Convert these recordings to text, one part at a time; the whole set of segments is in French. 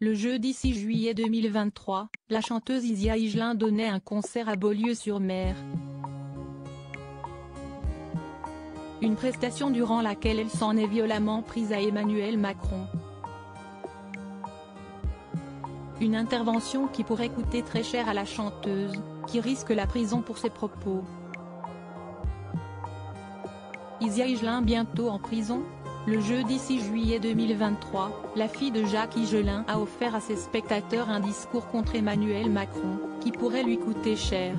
Le jeudi 6 juillet 2023, la chanteuse Isia Higelin donnait un concert à Beaulieu-sur-Mer. Une prestation durant laquelle elle s'en est violemment prise à Emmanuel Macron. Une intervention qui pourrait coûter très cher à la chanteuse, qui risque la prison pour ses propos. Isia Higelin bientôt en prison ? Le jeudi 6 juillet 2023, la fille de Jacques Higelin a offert à ses spectateurs un discours contre Emmanuel Macron, qui pourrait lui coûter cher.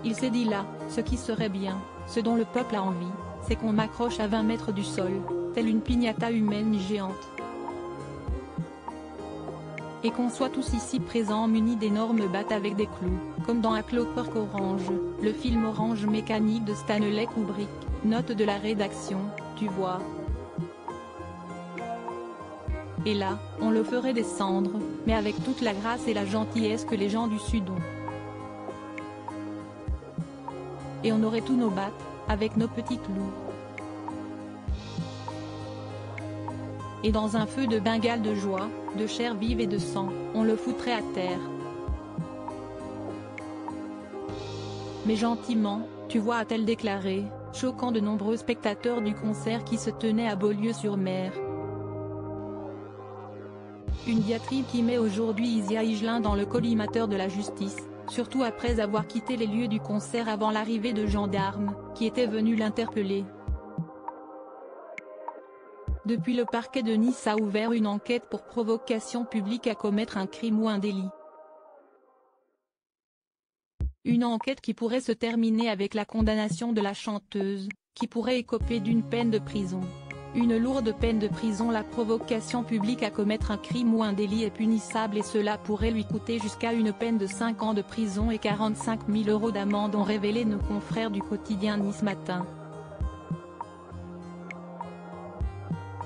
Il s'est dit là, ce qui serait bien, ce dont le peuple a envie, c'est qu'on m'accroche à 20 mètres du sol, telle une piñata humaine géante. Et qu'on soit tous ici présents munis d'énormes battes avec des clous, comme dans A Clockwork Orange, le film Orange Mécanique de Stanley Kubrick. Note de la rédaction, tu vois. Et là, on le ferait descendre, mais avec toute la grâce et la gentillesse que les gens du Sud ont. Et on aurait tous nos battes, avec nos petits clous. Et dans un feu de Bengale de joie, de chair vive et de sang, on le foutrait à terre. Mais gentiment, tu vois, a-t-elle déclaré, choquant de nombreux spectateurs du concert qui se tenait à Beaulieu-sur-Mer. Une diatribe qui met aujourd'hui Isia Higelin dans le collimateur de la justice, surtout après avoir quitté les lieux du concert avant l'arrivée de gendarmes, qui étaient venus l'interpeller. Depuis, le parquet de Nice a ouvert une enquête pour provocation publique à commettre un crime ou un délit. Une enquête qui pourrait se terminer avec la condamnation de la chanteuse, qui pourrait écoper d'une peine de prison. Une lourde peine de prison. La provocation publique à commettre un crime ou un délit est punissable et cela pourrait lui coûter jusqu'à une peine de 5 ans de prison et 45 000 € d'amende, ont révélé nos confrères du quotidien Nice Matin.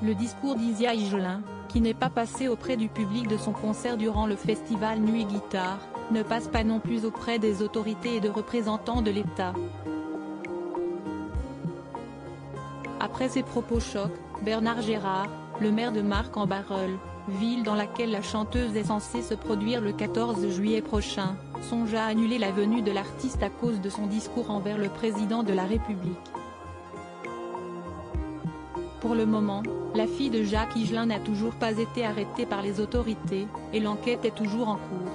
Le discours d'Isia Higelin, qui n'est pas passé auprès du public de son concert durant le festival Nuit Guitare, ne passe pas non plus auprès des autorités et de représentants de l'État. Après ces propos chocs, Bernard Gérard, le maire de Marcq-en-Barœul, ville dans laquelle la chanteuse est censée se produire le 14 juillet prochain, songe à annuler la venue de l'artiste à cause de son discours envers le président de la République. Pour le moment, la fille de Jacques Higelin n'a toujours pas été arrêtée par les autorités, et l'enquête est toujours en cours.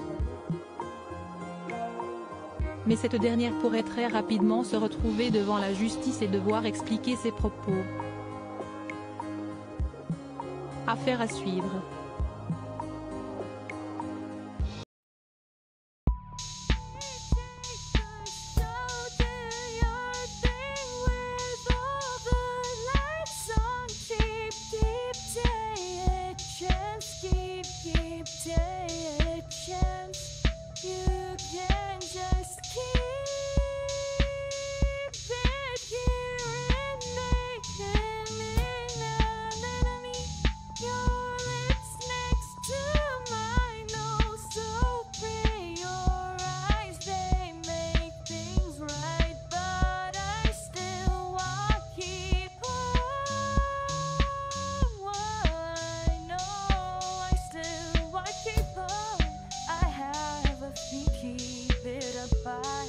Mais cette dernière pourrait très rapidement se retrouver devant la justice et devoir expliquer ses propos. Affaire à suivre. Keep it apart.